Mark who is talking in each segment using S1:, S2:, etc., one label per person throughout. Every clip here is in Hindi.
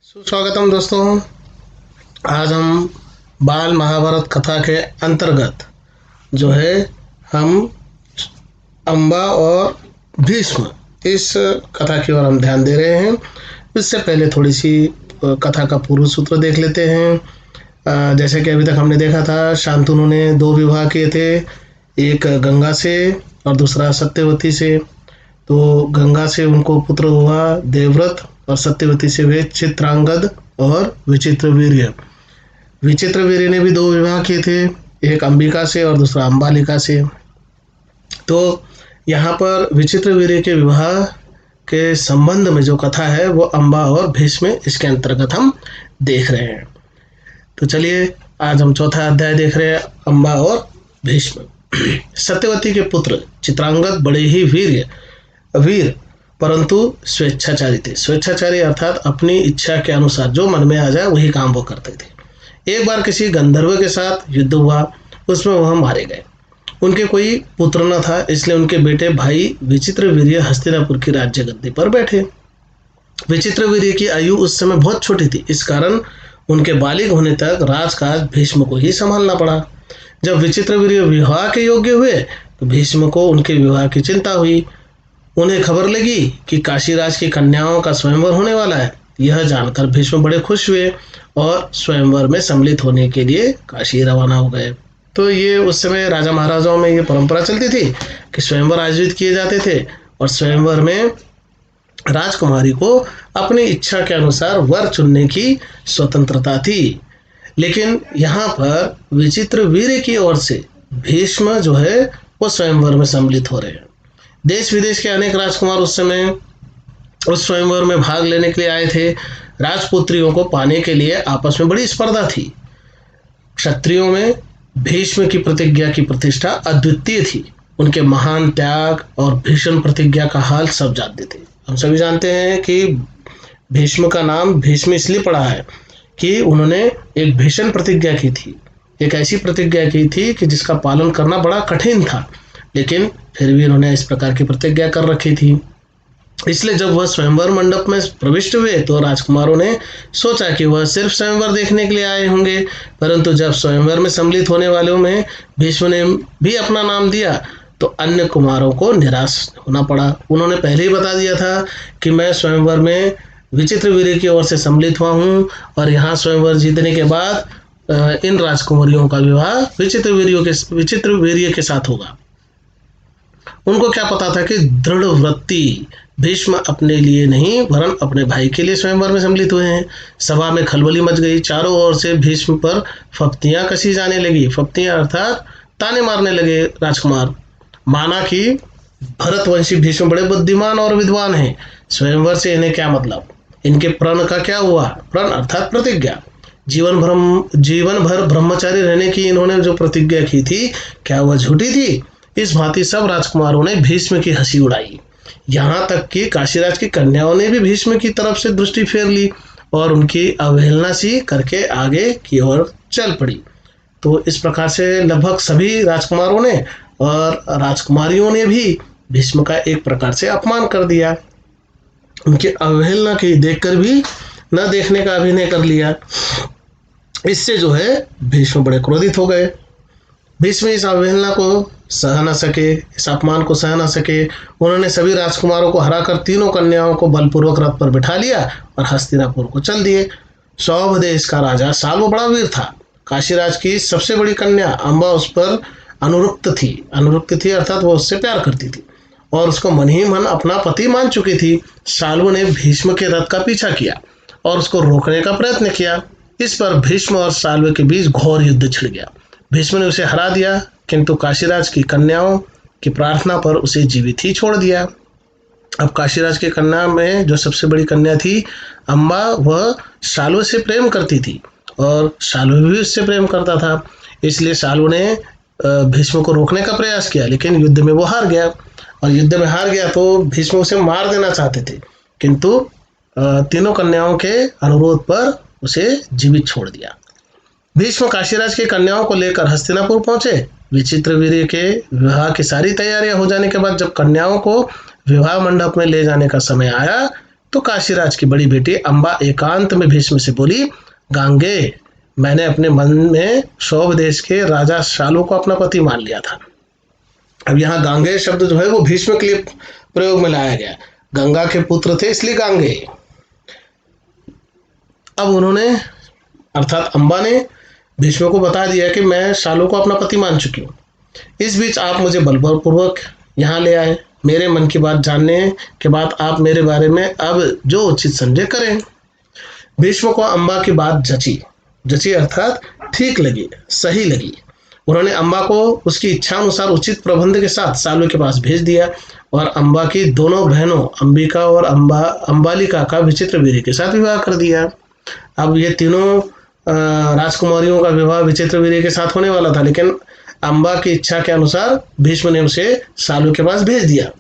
S1: सुस्वागतम दोस्तों। आज हम बाल महाभारत कथा के अंतर्गत जो है हम अम्बा और भीष्म इस कथा की ओर हम ध्यान दे रहे हैं। इससे पहले थोड़ी सी कथा का पूर्व सूत्र देख लेते हैं। जैसे कि अभी तक हमने देखा था, शांतनु ने दो विवाह किए थे, एक गंगा से और दूसरा सत्यवती से। तो गंगा से उनको पुत्र हुआ देवव्रत और सत्यवती से हुए चित्रांगद और विचित्रवीर्य। विचित्रवीर्य ने भी दो विवाह किए थे, एक अंबिका से और दूसरा अंबालिका से। तो यहाँ पर विचित्रवीर्य के विवाह के संबंध में जो कथा है वो अम्बा और भीष्म इसके अंतर्गत हम देख रहे हैं। तो चलिए आज हम चौथा अध्याय देख रहे हैं, अम्बा और भीष्म। सत्यवती के पुत्र चित्रांगद बड़े ही वीर परंतु स्वेच्छाचारी थे। स्वेच्छाचारी अर्थात अपनी इच्छा के अनुसार जो मन में आ जाए वही काम वो करते थे। एक बार किसी गंधर्व के साथ युद्ध हुआ, उसमें वह मारे गए। उनके कोई पुत्र न था, इसलिए उनके बेटे भाई विचित्रवीर्य हस्तिनापुर की राज्य गद्दी पर बैठे। विचित्रवीर्य की आयु उस समय बहुत छोटी थी, इस कारण उनके बालिग होने तक राजकाज भीष्म को ही संभालना पड़ा। जब विचित्रवीर्य विवाह के योग्य हुए तो भीष्म को उनके विवाह की चिंता हुई। उन्हें खबर लगी कि काशीराज की कन्याओं का स्वयंवर होने वाला है। यह जानकर भीष्म बड़े खुश हुए और स्वयंवर में सम्मिलित होने के लिए काशी रवाना हो गए। तो ये उस समय राजा महाराजाओं में ये परंपरा चलती थी कि स्वयंवर आयोजित किए जाते थे और स्वयंवर में राजकुमारी को अपनी इच्छा के अनुसार वर चुनने की स्वतंत्रता थी। लेकिन यहाँ पर विचित्रवीर्य की ओर से भीष्म जो है वो स्वयंवर में सम्मिलित हो रहे हैं। देश विदेश के अनेक राजकुमार उस समय उस स्वयंवर में भाग लेने के लिए आए थे। राजपुत्रियों को पाने के लिए आपस में बड़ी स्पर्धा थी। क्षत्रियों में भीष्म की प्रतिज्ञा की प्रतिष्ठा अद्वितीय थी। उनके महान त्याग और भीषण प्रतिज्ञा का हाल सब जानते थे। हम सभी जानते हैं कि भीष्म का नाम भीष्म इसलिए पड़ा है कि उन्होंने एक भीषण प्रतिज्ञा की थी। एक ऐसी प्रतिज्ञा की थी कि जिसका पालन करना बड़ा कठिन था, लेकिन फिर भी उन्होंने इस प्रकार की प्रतिज्ञा कर रखी थी। इसलिए जब वह स्वयंवर मंडप में प्रविष्ट हुए तो राजकुमारों ने सोचा कि वह सिर्फ स्वयंवर देखने के लिए आए होंगे, परंतु जब स्वयंवर में सम्मिलित होने वालों में भीष्म ने भी अपना नाम दिया तो अन्य कुमारों को निराश होना पड़ा। उन्होंने पहले ही बता दिया था कि मैं स्वयंवर में विचित्रवीर्य की ओर से सम्मिलित हुआ हूँ और यहाँ स्वयंवर जीतने के बाद इन राजकुमारियों का विवाह विचित्रवीर्य के साथ होगा। उनको क्या पता था कि दृढ़ वृत्ति भीष्म अपने लिए नहीं वरन अपने भाई के लिए स्वयंवर में सम्मिलित हुए हैं। सभा में खलबली मच गई। चारों ओर से भीष्म पर फप्तियां कसी जाने लगी। फप्तियां अर्थात ताने मारने लगे राजकुमार। माना कि भरतवंशी भीष्म बड़े बुद्धिमान और विद्वान हैं, स्वयंवर से इन्हें क्या मतलब, इनके प्रण का क्या हुआ। प्रण अर्थात प्रतिज्ञा। जीवन भर ब्रह्मचारी रहने की इन्होंने जो प्रतिज्ञा की थी, क्या वह झूठी थी। इस भांति सब राजकुमारों ने भीष्म की हंसी उड़ाई। यहाँ तक कि काशीराज की कन्याओं ने भी भीष्म की तरफ से दृष्टि फेर ली और उनकी अवहेलना सी करके आगे की ओर चल पड़ी। तो इस प्रकार से लगभग सभी राजकुमारों ने और राजकुमारियों ने भी भीष्म का एक प्रकार से अपमान कर दिया। उनकी अवहेलना की देखकर भी न देखने का अभिनय कर लिया। इससे जो है भीष्म बड़े क्रोधित हो गए। भीष्म इस अवहेलना को सह न सके, इस अपमान को सह न सके। उन्होंने सभी राजकुमारों को हराकर तीनों कन्याओं को बलपूर्वक रथ पर बिठा लिया और हस्तिनापुर को चल दिए। सौभ देश का राजा साल्व बड़ा वीर था। काशीराज की सबसे बड़ी कन्या अम्बा उस पर अनुरक्त थी अर्थात वो उससे प्यार करती थी और उसको मन ही मन अपना पति मान चुकी थी। साल्व ने भीष्म के रथ का पीछा किया और उसको रोकने का प्रयत्न किया। इस पर भीष्म और साल्व के बीच घोर युद्ध छिड़ गया। भीष्म ने उसे हरा दिया, किंतु काशीराज की कन्याओं की प्रार्थना पर उसे जीवित ही छोड़ दिया। अब काशीराज की कन्या में जो सबसे बड़ी कन्या थी अम्बा, वह साल्व से प्रेम करती थी और साल्व भी उससे प्रेम करता था। इसलिए साल्व ने भीष्म को रोकने का प्रयास किया, लेकिन युद्ध में वो हार गया और युद्ध में हार गया तो भीष्म उसे मार देना चाहते थे, किंतु तीनों कन्याओं के अनुरोध पर उसे जीवित छोड़ दिया। भीष्म काशीराज की कन्याओं को लेकर हस्तिनापुर पहुंचे। विचित्रवीर्य के विवाह की सारी तैयारियां हो जाने के बाद जब कन्याओं को विवाह मंडप में ले जाने का समय आया तो काशीराज की बड़ी बेटी अम्बा एकांत में भीष्म से बोली, गांगे, मैंने अपने मन में शौभ देश के राजा शालू को अपना पति मान लिया था। अब यहाँ गांगे शब्द जो है वो भीष्म के लिए प्रयोग में लाया गया। गंगा के पुत्र थे इसलिए गांगे। अब उन्होंने अर्थात अम्बा ने भीष्म को बता दिया कि मैं शालू को अपना पति मान चुकी हूँ। इस बीच आप मुझे बलपूर्वक यहाँ ले आए। मेरे मन की बात जानने के बाद आप मेरे बारे में अब जो उचित समझे करें। भीष्म को अम्बा की बात जची अर्थात ठीक लगी, सही लगी। उन्होंने अम्बा को उसकी इच्छा अनुसार उचित प्रबंध के साथ शालू के पास भेज दिया और अम्बा की दोनों बहनों अंबिका और अंबालिका का विचित्रवीर्य के साथ विवाह कर दिया। अब ये तीनों राजकुमारियों का विवाह विचित्रवीर्य के साथ होने वाला था, लेकिन अम्बा की इच्छा के अनुसार भीष्म ने उसे शालू के पास भेज दिया।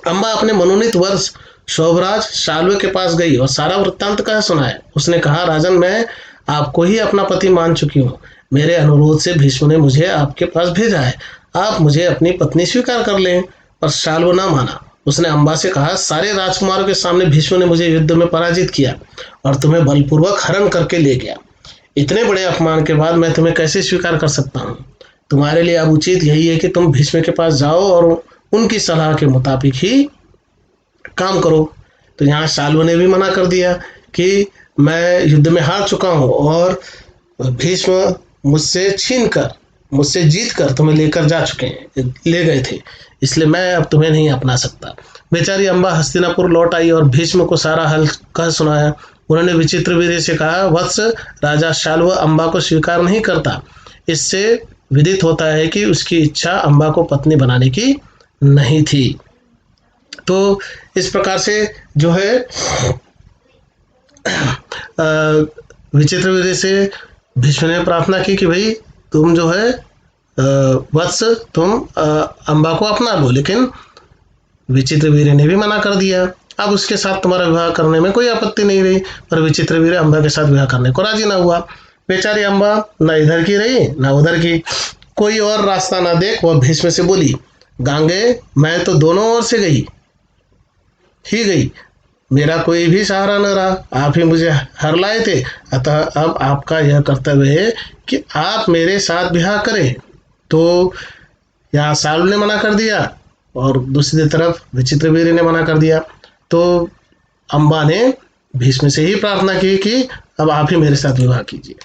S1: अम्बा अपने मनोनीत वर्ष शोभराज शालू के पास गई और सारा वृत्तांत कह सुनाया। उसने कहा, राजन, मैं आपको ही अपना पति मान चुकी हूँ। मेरे अनुरोध से भीष्म ने मुझे आपके पास भेजा है। आप मुझे अपनी पत्नी स्वीकार कर लें। पर शालू ना माना। उसने अम्बा से कहा, सारे राजकुमारों के सामने भीष्म ने मुझे युद्ध में पराजित किया और तुम्हें बलपूर्वक हरण करके ले गया। इतने बड़े अपमान के बाद मैं तुम्हें कैसे स्वीकार कर सकता हूँ। तुम्हारे लिए अब उचित यही है कि तुम भीष्म के पास जाओ और उनकी सलाह के मुताबिक ही काम करो। तो यहाँ शालू ने भी मना कर दिया कि मैं युद्ध में हार चुका हूँ और भीष्म मुझसे जीत कर तुम्हें लेकर ले गए थे, इसलिए मैं अब तुम्हें नहीं अपना सकता। बेचारी अम्बा हस्तिनापुर लौट आई और भीष्म को सारा हाल कह सुनाया। उन्होंने विचित्रवीर्य से कहा, वत्स, राजा शाल्व अम्बा को स्वीकार नहीं करता। इससे विदित होता है कि उसकी इच्छा अम्बा को पत्नी बनाने की नहीं थी। तो इस प्रकार से जो है विचित्रवीर्य से भीष्म ने प्रार्थना की कि भाई तुम जो है वत्स, तुम अम्बा को अपना लो, लेकिन विचित्रवीर्य ने भी मना कर दिया। अब उसके साथ तुम्हारा विवाह करने में कोई आपत्ति नहीं रही, पर विचित्रवीर्य अम्बा के साथ विवाह करने को राजी ना हुआ। बेचारी अम्बा न इधर की रही न उधर की, कोई और रास्ता ना देख वह भीष्म से बोली, गांगे, मैं तो दोनों ओर से गई, मेरा कोई भी सहारा न रहा। आप ही मुझे हर लाए थे, अतः अब आपका यह कर्तव्य है कि आप मेरे साथ विवाह करें। तो यहाँ शालू ने मना कर दिया और दूसरी तरफ विचित्रवीर्य ने मना कर दिया। तो अम्बा ने भीष्म से ही प्रार्थना की कि अब आप ही मेरे साथ विवाह कीजिए।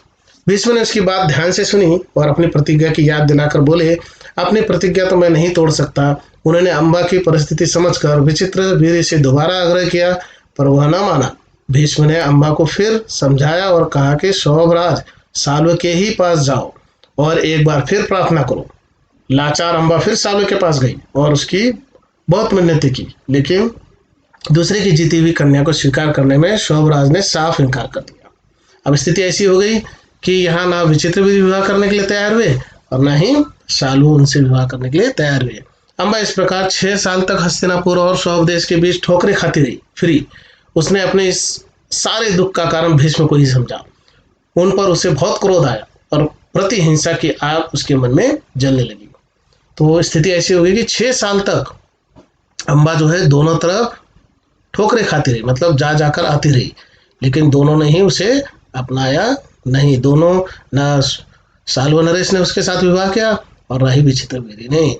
S1: भीष्म ने उसकी बात ध्यान से सुनी और अपनी प्रतिज्ञा की याद दिलाकर बोले, अपनी प्रतिज्ञा तो मैं नहीं तोड़ सकता। उन्होंने अम्बा की परिस्थिति समझकर विचित्रवीर्य से दोबारा आग्रह किया, पर वह न माना। भीष्म ने अम्बा को फिर समझाया और कहा कि शोभराज शाल्व के ही पास जाओ और एक बार फिर प्रार्थना करो। लाचार अम्बा फिर शाल्व के पास गई और उसकी बहुत मिन्नतें की, लेकिन दूसरे की जीती हुई कन्या को स्वीकार करने में शोभराज ने साफ इनकार कर दिया। अब स्थिति ऐसी हो गई कि यहाँ ना विचित्रवीर्य विवाह करने के लिए तैयार हुए और ना ही शालू उनसे विवाह करने के लिए तैयार हुए। अम्बा इस प्रकार 6 साल तक हस्तिनापुर और शौभ देश के बीच ठोकरें खाती रही फिरी। उसने अपने इस सारे दुख का कारण भीष्म को ही समझा। उन पर उसे बहुत क्रोध आया और प्रतिहिंसा की आग उसके मन में जलने लगी। तो स्थिति ऐसी हो गई कि 6 साल तक अम्बा जो है दोनों तरफ ठोकरें खाती रही, मतलब जा जाकर आती रही, लेकिन दोनों ने ही उसे अपनाया नहीं। दोनों, ना शाल्व नरेश ने उसके साथ विवाह किया और ना ही विचित्रवीर्य ने।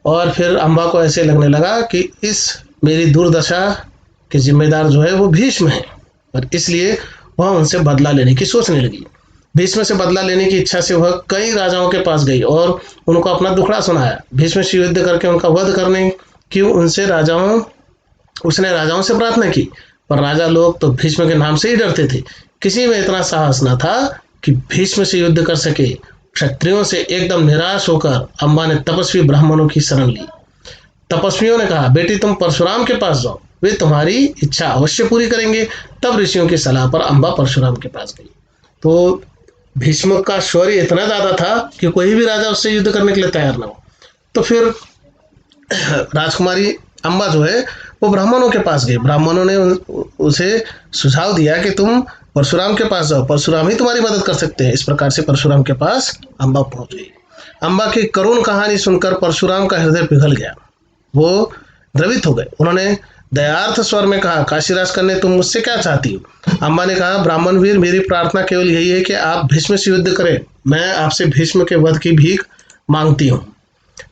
S1: और फिर अम्बा को ऐसे लगने लगा कि इस मेरी दुर्दशा के जिम्मेदार जो है वो भीष्म है, और इसलिए वह उनसे बदला लेने की सोचने लगी। भीष्म से बदला लेने की इच्छा से वह कई राजाओं के पास गई और उनको अपना दुखड़ा सुनाया। भीष्म से युद्ध करके उनका वध करने की उसने राजाओं से प्रार्थना की, पर राजा लोग तो भीष्म के नाम से ही डरते थे। किसी में इतना साहस न था कि भीष्म से युद्ध कर सके। क्षत्रियों से एकदम निराश होकर अम्बा ने तपस्वी ब्राह्मणों की शरण ली। तपस्वियों ने कहा, बेटी तुम परशुराम के पास जाओ, वे तुम्हारी इच्छा अवश्य पूरी करेंगे। तब ऋषियों की सलाह पर अम्बा परशुराम के पास गई। तो भीष्म का शौर्य इतना ज्यादा था कि कोई भी राजा उससे युद्ध करने के लिए तैयार न हो। तो फिर राजकुमारी अम्बा जो है वो ब्राह्मणों के पास गई। ब्राह्मणों ने उसे सुझाव दिया कि तुम परशुराम के पास जाओ, परशुराम ही तुम्हारी मदद कर सकते हैं। इस प्रकार से परशुराम के पास अम्बा पहुंच गई। अम्बा की करुण कहानी सुनकर परशुराम का हृदय पिघल गया, वो द्रवित हो गए। उन्होंने दयार्थ स्वर में कहा, काशीराज कन्या तुम मुझसे क्या चाहती हो? अम्बा ने कहा, ब्राह्मण वीर मेरी प्रार्थना केवल यही है कि आप भीष्म से युद्ध करें, मैं आपसे भीष्म के वध की भीख मांगती हूँ।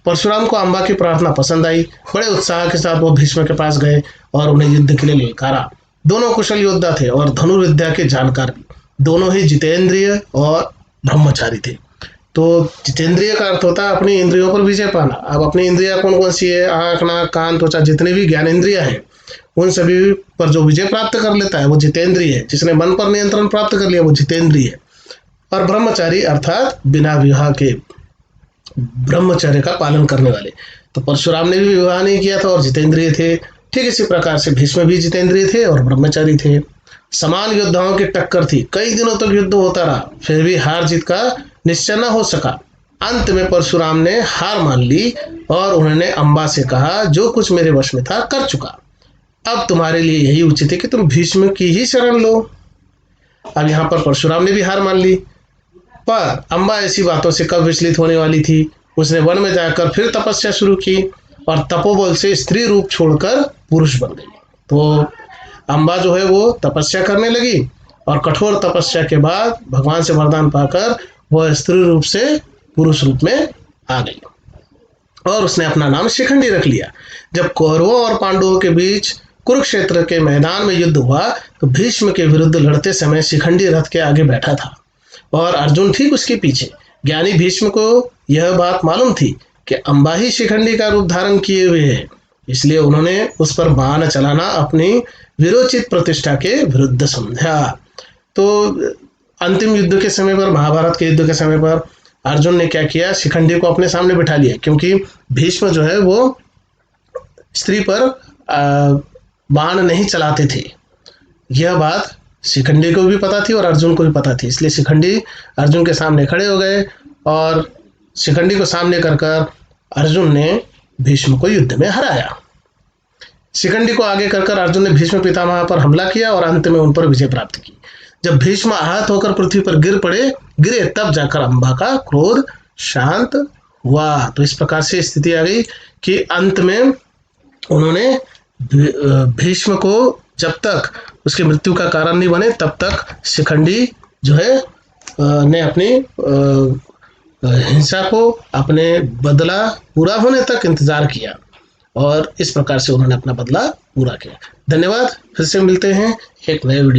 S1: परशुराम को अम्बा की प्रार्थना पसंद आई। बड़े उत्साह के साथ वो भीष्म के पास गए और उन्हें युद्ध के लिए ललकारा। दोनों कुशल योद्धा थे और धनुर्विद्या के जानकार भी। दोनों ही जितेंद्रिय और ब्रह्मचारी थे। तो जितेंद्रिय का अर्थ होता है अपनी इंद्रियों पर विजय पाना। अब अपनी इंद्रिया कौन कौन सी है? आंख, नाक, कान, त्वचा, जितने भी ज्ञान इंद्रिया है उन सभी पर जो विजय प्राप्त कर लेता है वो जितेंद्रिय है। जिसने मन पर नियंत्रण प्राप्त कर लिया वो जितेंद्रिय है। और ब्रह्मचारी अर्थात बिना विवाह के ब्रह्मचर्य का पालन करने वाले। तो परशुराम ने भी विवाह नहीं किया था और जितेंद्रिय थे। ठीक इसी प्रकार से भीष्म भी जितेंद्रिय थे और ब्रह्मचारी थे। समान योद्धाओं की टक्कर थी। कई दिनों तक युद्ध होता रहा, फिर भी हार जीत का निश्चय न हो सका। अंत में परशुराम ने हार मान ली और उन्होंने अम्बा से कहा, जो कुछ मेरे वश में था कर चुका, अब तुम्हारे लिए यही उचित है कि तुम भीष्म की ही शरण लो। अब यहाँ पर परशुराम ने भी हार मान ली, पर अम्बा ऐसी बातों से कब विचलित होने वाली थी। उसने वन में जाकर फिर तपस्या शुरू की और तपोबल से स्त्री रूप छोड़कर पुरुष बन गई। तो अम्बा जो है वो तपस्या करने लगी और कठोर तपस्या के बाद भगवान से वरदान पाकर वह स्त्री रूप से पुरुष रूप में आ गई और उसने अपना नाम शिखंडी रख लिया। जब कौरवों और पांडवों के बीच कुरुक्षेत्र के मैदान में युद्ध हुआ तो भीष्म के विरुद्ध लड़ते समय शिखंडी रथ के आगे बैठा था और अर्जुन ठीक उसके पीछे। ज्ञानी भीष्म को यह बात मालूम थी कि अम्बा ही शिखंडी का रूप धारण किए हुए है, इसलिए उन्होंने उस पर बाण चलाना अपनी विरोचित प्रतिष्ठा के विरुद्ध समझा। तो अंतिम युद्ध के समय पर, महाभारत के युद्ध के समय पर अर्जुन ने क्या किया, शिखंडी को अपने सामने बिठा लिया, क्योंकि भीष्म जो है वो स्त्री पर बाण नहीं चलाते थे। यह बात शिखंडी को भी पता थी और अर्जुन को भी पता थी, इसलिए शिखंडी अर्जुन के सामने खड़े हो गए और शिखंडी को सामने कर अर्जुन ने भीष्म को युद्ध में हराया। शिखंडी को आगे कर अर्जुन ने भीष्म पितामह पर हमला किया और अंत में उन पर विजय प्राप्त की। जब भीष्म आहत होकर पृथ्वी पर गिरे तब जाकर अम्बा का क्रोध शांत हुआ। तो इस प्रकार से स्थिति आ गई कि अंत में उन्होंने भीष्म को जब तक उसकी मृत्यु का कारण नहीं बने तब तक शिखंडी जो है ने अपनी हिंसा को, अपने बदला पूरा होने तक इंतजार किया और इस प्रकार से उन्होंने अपना बदला पूरा किया। धन्यवाद। फिर से मिलते हैं एक नए वीडियो।